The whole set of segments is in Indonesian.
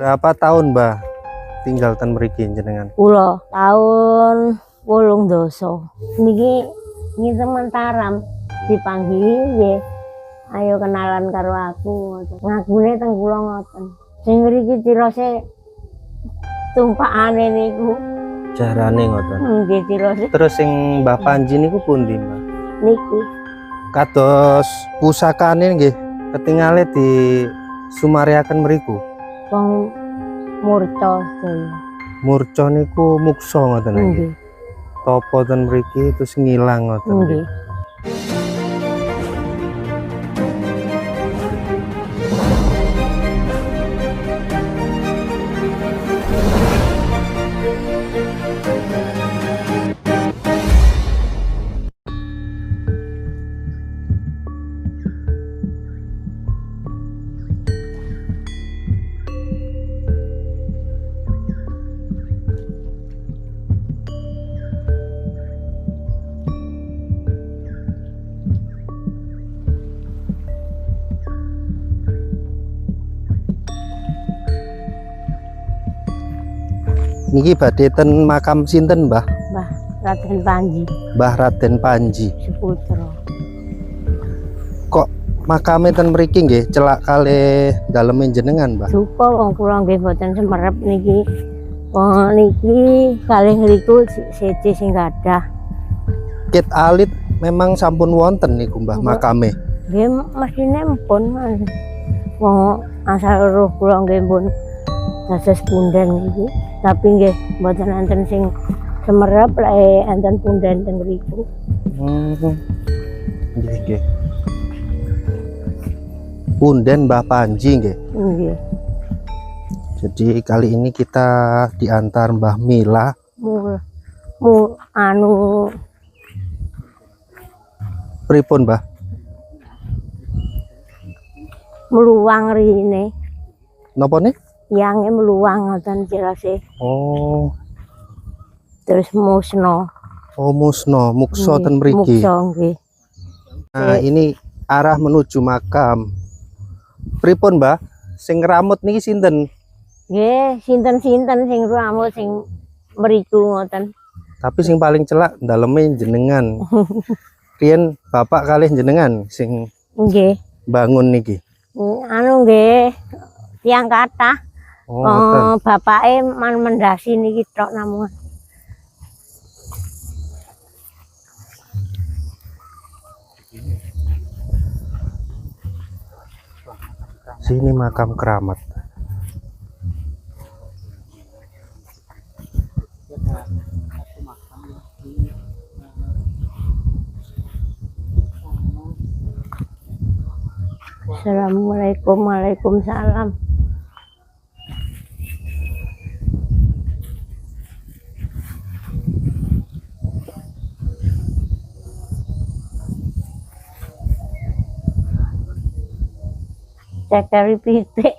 Berapa tahun, Mbah, tinggal ten mriki jenengan? Kula tahun 8 niki sementara dipanggihi nggih. Ayo kenalan karo aku. Ngakune teng kula ngoten. Sing mriki cirose tumpakane niku. Jarane ngoten. Nggih cirose. Terus sing Mbah Panji niku pundi, Mbah? Niki Kados pusakane nggih ketingale di sumariaken mriku. wong murca sedaya. Murca niku muksa ngoten nggih. Nggih. Topo ten mriki terus ngilang ngoten. Nggih. Niki badhe ten makam sinten, Mbah? Mbah Raden Panji Mbah Raden Panji. Seputra. Kok makame ten mriki nggih celak kalih daleme jenengan, Mbah? Duka wong kula nggih boten semerep niki. Wong niki kalih ngriku siji sing gadah. Kit alit memang sampun wonten niku, Mbah, makame. Nggih mestine mpun. Wong asal roh kula nggih pun dados punden iki. Tapi nggih mboten enten sing semerep lek enten punden teng mriku. Nggih, nggih. Punden Mbah Panji nggih. Nggih. Jadi kali ini kita diantar Mbah Mila. Anu Pripun, Mbah? meluang rine. Napa nih? Yange meluang ngoten cirose. Oh, Terus musno. oh musno, muksa ten mriki. Muksa nggih. Nah, ini arah menuju makam. Pripun, Mbah? Sing ngramut niki sinten? Nggih, sinten-sinten sing rambut sing mriku ngoten. Tapi sing paling celak daleme jenengan. Riyen bapak kalih jenengan sing Nggih. bangun niki. Anu nggih, tiyang kathah. Oh, ngoten. Bapake mendasi niki tok namun. Sini makam keramat. Assalamualaikum. Waalaikumsalam. Cekari pitik.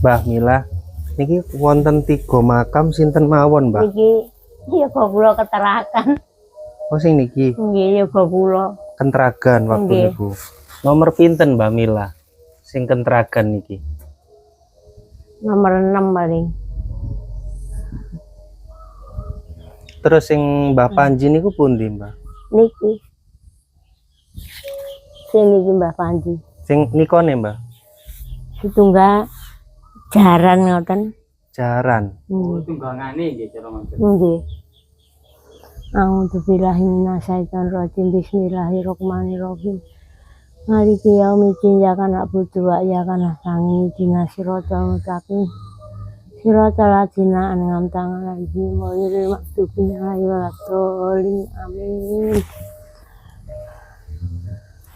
Mbah Mila, niki wonten 3 makam sinten mawon, Mbah? Niki ya kula keterakan. Oh, sing niki Nggih ya kula. kentragan waktu Nggih. niku. Nomor pinten, Mbah Mila? Sing kentragan niki. Nomor 6 paling. Terus sing Mbah Panji niku pundi, Mbah? Niki. Sing niki Mbah Panji. Sing nikone, Mbah? Setunggal jaran ngoten. Jaran. Tunggangane nggih cara ngoten. Nggih. A'udzubillahi minasyaitonirrajim. Bismillahirrahmanirrahim. Maliki yaumiddin. Iyyaka na'budu wa iyyaka nasta'in. Ihdinas siratal mustaqim. Siratal ladzina an'amta 'alaihim ghairil maghdubi 'alaihim waladdallin. Amin.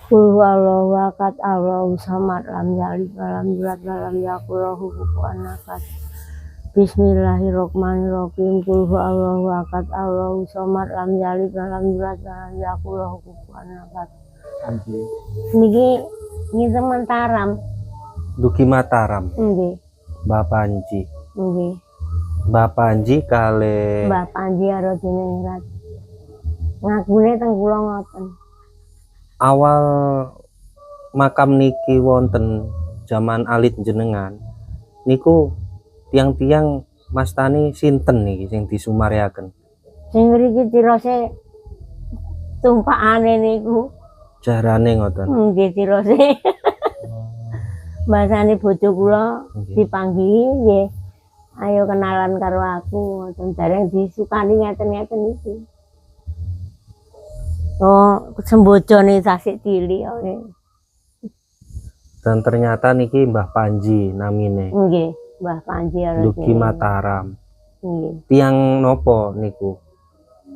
Qul huwallahu ahad, Allahu samad, lam yalid walam yulad walam yakul lahu kufuwan ahad. Bismillahirrahmanirrahim. Qul huwallahu ahad, Allahu samad, lam yalid walam yulad walam yakul lahu kufuwan ahad. Niki teman Taram. Dugi Mataram. Nggih. Mbah Panji. Nggih. Mbah Panji kali Mbah Panji karo Diningrat. Ngakune teng kula ngoten. awal makam niki wonten zaman alit jenengan niku tiang-tiang mastani sinten niki sing disumaryaken? Sing mriki tirose tumpakane niku. Jarane ngoten. Nggih tirose. Bahasane bojo kula dipanggihi nggih. Ayo kenalan karo aku ngoten bareng disukani ngeten-ngeten iki. Oh, sembojone sasik cilik kok. Dan ternyata niki Mbah Panji namine. Nggih, Mbah Panji karo Dugi Mataram. Nggih. Tiang nopo niku?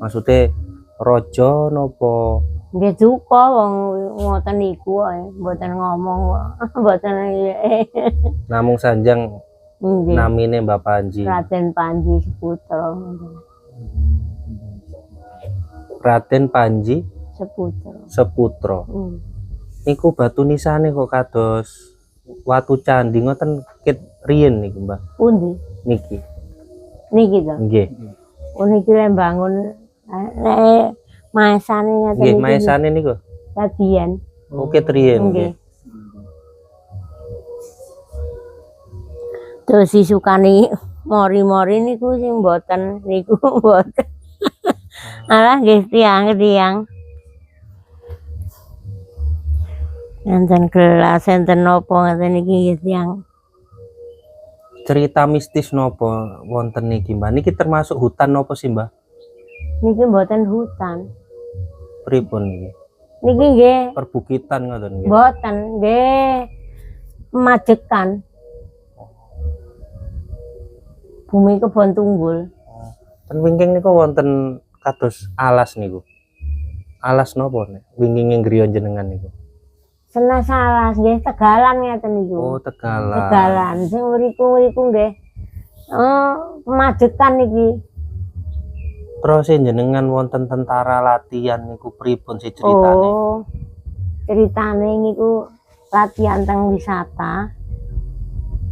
Maksudnya raja nopo? Nggih duka wong ngoten niku kok, mboten ngomong kok. Mboten Namung sanjang nggih. namine Mbah Panji. Raden Panji Seputra. Raden Panji Seputra. Seputra. Niku batu nisane kok kados watu candi ngoten kit riyen niku, Mbah. Pundi? Niki. Niki to. Nggih. Oh niki le bangun nek maesane ngaten Nggih, iki. maesane niku. Bagian. Oke riyen nggih. Nggih. Terus disukani mori-mori niku sing mboten niku mboten. Alah nggih tiang. Enten gelas enten napa ngaten iki nggih tiang. Cerita mistis nopo wonten niki, Mbah? Niki termasuk hutan nopo sih, Mbah? Niki mboten hutan. Pripun niki? Niki nggih Perbukitan ngoten nggih. mboten nggih majekan. Bumi kebon tunggul. Ten wingking niku wonten kados alas niku. Alas nopo nek wingking griya jenengan niku? Senas alas nggih Tegalan ngeten niku. Oh, Tegalan. Tegalan sing mriku nggih. Majekan niki. Terus jenengan wonten tentara latihan niku pripun sih ceritane? Oh. Ceritane niku latihan teng wisata.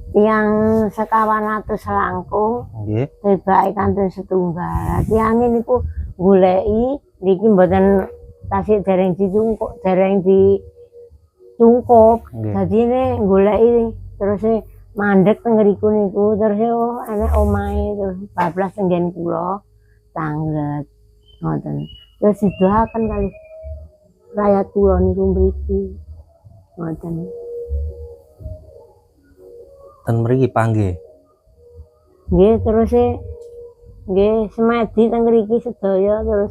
Yang sekawan atus langkung Nggih. tibake kanthi setunggal. Tiange niku goleki niki mboten tasik dereng dicungkup, dicungkup. Nggih. Dadine goleki terus mandek teng ngriku niku terus oh enek omahe terus bablas tenggen kula tanglet ngoten. Terus didoaken kali rakyat kula niku mriki ngoten. Ten mriki panggih. Nggih terus nggih semedi teng mriki sedaya terus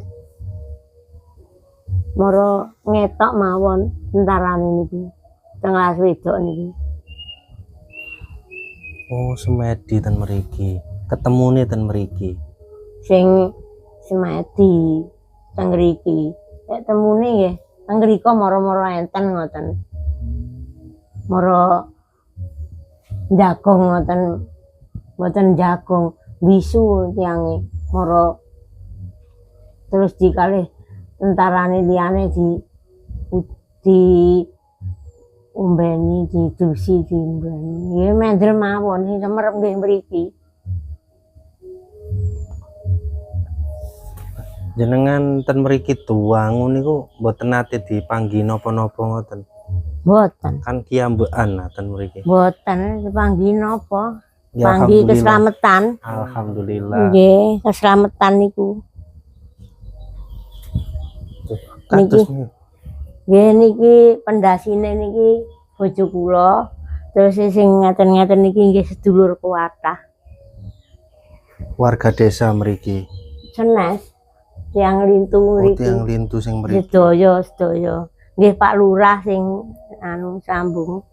mara ngetok mawon entarane niki teng Las Wedok niki. Oh, semedi ten mriki. Ketemune ten mriki. Sing semedi teng mriki. Nek temune nggih teng mriko mara-mara enten ngoten. Mara jagong ngoten. Mboten jagong, wisu tiange mara terus dikalih entarane liyane di umbeni didusi diumbeni. Nggih mendel mawon sing semerep nggih mriki. Jenengan ten mriki tuwangu niku mboten nate dipanggi napa-napa ngoten. Mboten. Kan kiambekan ten mriki. Mboten dipanggi napa. Ya, Panggi alhamdulillah. keselamatan. Alhamdulillah. Nggih, keselamatan niku. Kados Niki. Nggih niki pendasine niki bojo kula. Terus sing ngaten-ngaten niki nggih sedulur kuwatah. warga desa mriki. Senes tiang lintu Oh, mriki. tiang lintu sing mriki. Sedaya. Nggih Pak Lurah sing anu sambung.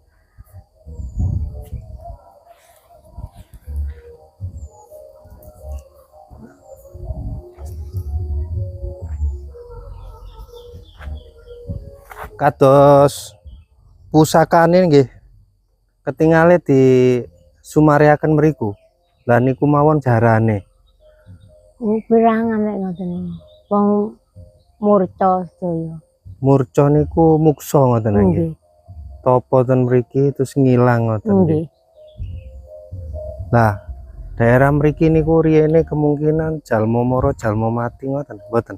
kados pusakane nggih ketingale di sumariaken mriku. Lah niku mawon jarane. Pirangan nek ngoten niku. Wong murca sedaya. Murca niku muksa ngoten nggih. Nggih. Topo ten mriki terus ngilang ngoten nggih. Nggih. Nah, daerah mriki niku riyene kemungkinan jalma mara jalma mati ngoten mboten.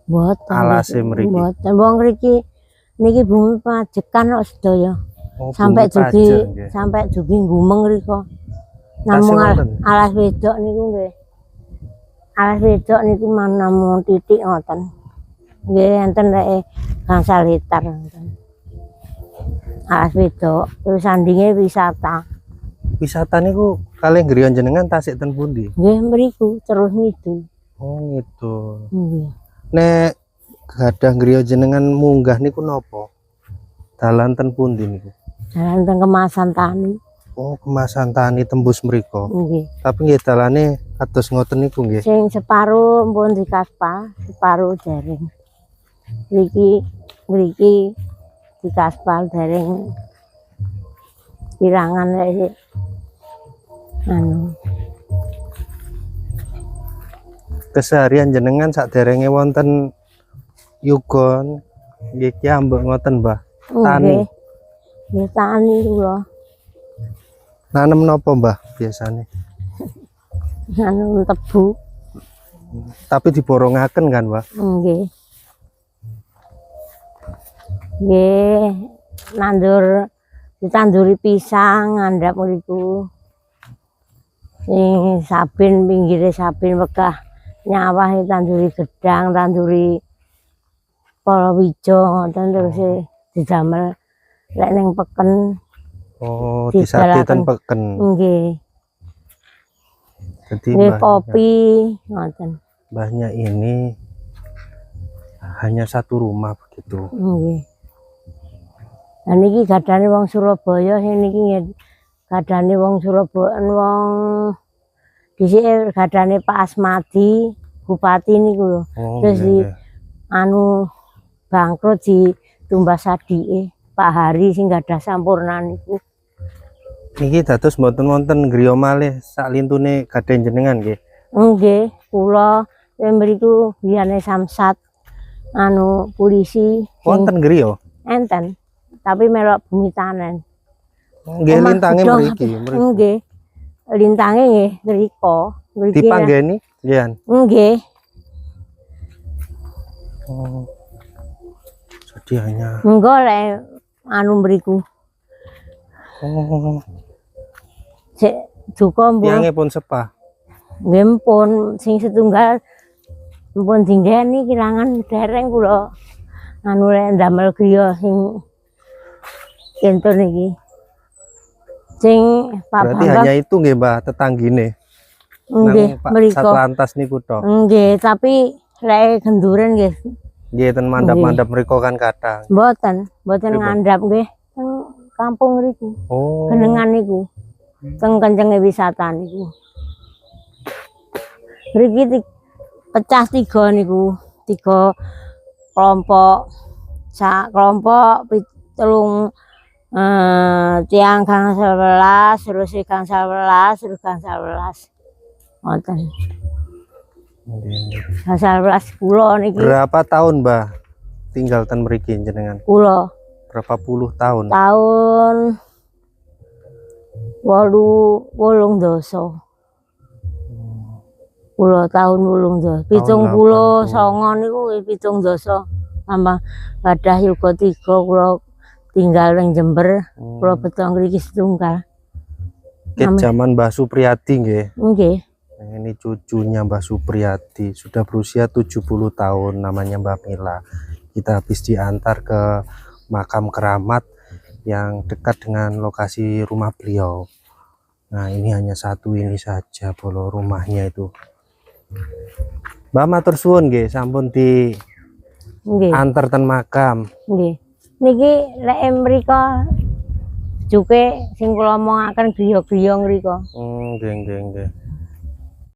Mboten. Alase mriki. Mboten. Wong mriki niki bumi pajekan kok sedaya. Oh, Sampai bumi dugi Pajang, nggih. sampai dugi gumeng riko. Tasih Namung wonten? alas wedok niku nggih. Alas wedok niku namung titik ngoten. Nggih enten rek gangsal hektar ngoten. Alas wedok terus sandinge wisata. Wisata niku kalih griya jenengan tasik ten pundi? Nggih mriku terus ngidul. Oh, gitu. Nggih. Nek gadah griya jenengan munggah niku napa? Dalan ten pundi niku? Jalan teng kemasan tani. Oh, kemasan tani tembus mriko. Nggih. Tapi nggih dalane kados ngoten niku nggih. Sing separuh pun dikaspal, separuh dereng. Mriki dikaspal dereng pirangan lek anu. Keseharian jenengan saderenge wonten yugon nggih ki ambek ngoten, Mbah. Tani. Nggih. Nggih tani kula. Nanem napa, Mbah, biasane? Anu tebu. Tapi diborongaken kan, Mbah? Nggih. Nggih, ditanduri pisang ngandhap mriku. Sing sabin pinggire sabin wegah nyawah tanduri gedang, tanduri palawija ngoten terus didamel lek ning peken. Oh, disate ten peken. Nggih. Jadi Nggih kopi ngoten. mbahnya ini hanya satu rumah begitu. Nggih. Lah niki gadane wong Surabaya, sing niki nggih gadane wong Surabaya, wong dhisike gadane Pak Asmadi, bupati niku lho. Oh, Terus di nggih. anu bangkrut di tumbas sadike Pak Hari sing gadah sampurna niku. Niki dados mboten wonten griya malih saklintune gadah jenengan nggih. Nggih, kula mriku liyane Samsat anu polisi sing Wonten griya. enten, tapi melok bumi tanen. Nggih Omah lintange gedhong mriki. Nggih. Lintange nggih mriko. Mriki. Dipanggeni nggih. Nggih. Oh. Jadi hanya Engko lek anu mriku. oh, Sik duka mbok tiange pun sepah. nggih pun sing setunggal pun dinggeni kirangan dereng kula anu lek ndamel griya sing kenten iki. Sing Pak Berarti Bambang hanya itu nggih, Mbah, tetanggine. nggih Nang Pak mriko. Satlantas niku tok. Nggih, tapi lek genduren nggih Nggih ten mandap-mandap mriko kan kadang. mboten Pripun? ngandhap nggih teng kampung mriku. Oh. Genengan niku. Teng kencenge wisata niku. Mriki pecah 3 niku, 3 kelompok. Sak kelompok telung tiang gangsal 11, terus gangsal 11, terus gangsal 11. Ngoten. Nggih. Gangsal 11 kula niki. Berapa tahun, Mbah, tinggal ten mriki jenengan? Kula Berapa puluh tahun? tahun 8 Kula tahun 8 79 niku 7 tambah gadah yoga 3 kula tinggal ning Jember. Kula beto ngriki setunggal. Ket zaman Mbah Supriyadi nggih. Nggih. Ini cucunya Mbah Supriyadi, sudah berusia 70 tahun, namanya Mbak Mila. Kita habis diantar ke makam keramat yang dekat dengan lokasi rumah beliau. Nah, ini hanya satu ini saja bolo rumahnya itu. Mbak matur suwun nggih, sampun di Nggih. antar ten makam. Nggih. Niki lek mriko juke sing kula omongaken griya-griya ngriko. Nggih.